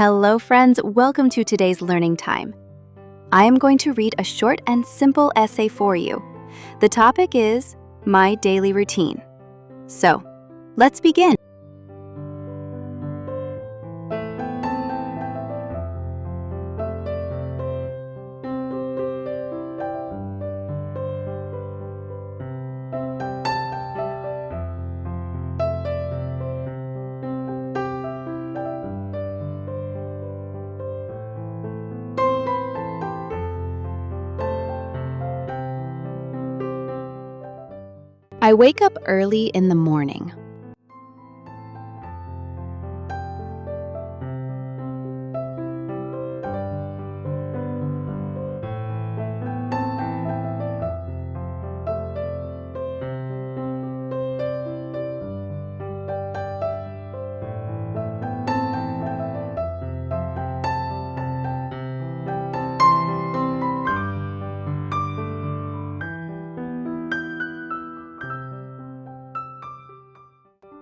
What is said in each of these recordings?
Hello, friends. Welcome to today's learning time. I am going to read a short and simple essay for you. The topic is my daily routine. So, let's begin. I wake up early in the morning.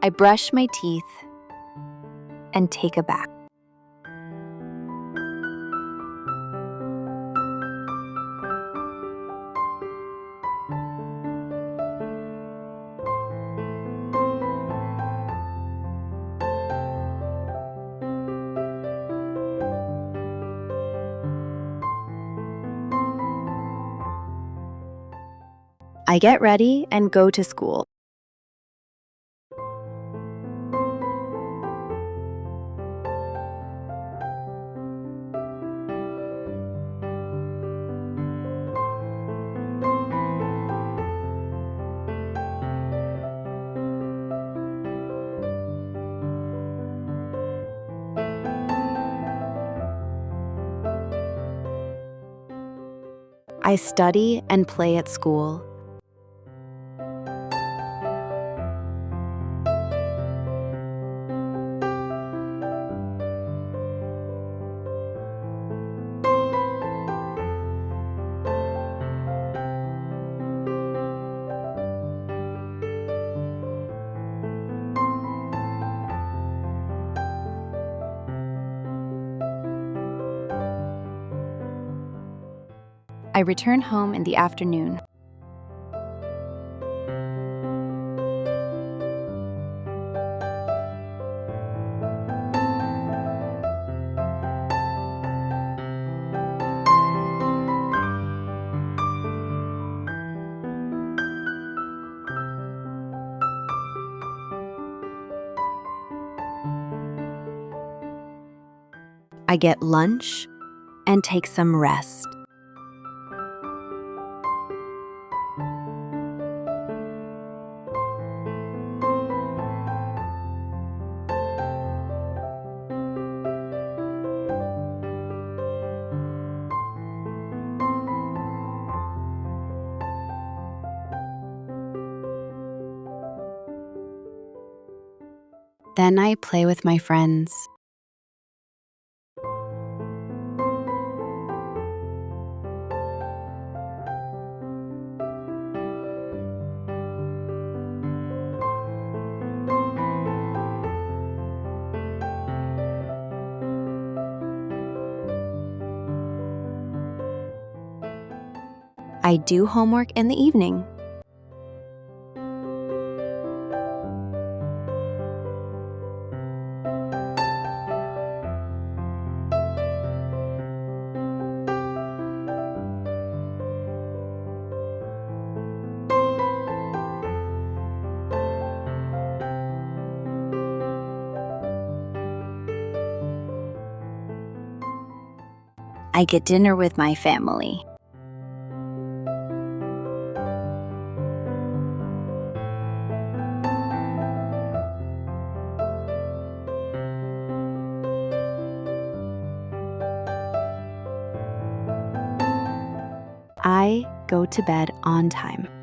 I brush my teeth and take a bath. I get ready and go to school. I study and play at school. I return home in the afternoon. I get lunch and take some rest. Then I play with my friends. I do homework in the evening. I get dinner with my family. I go to bed on time.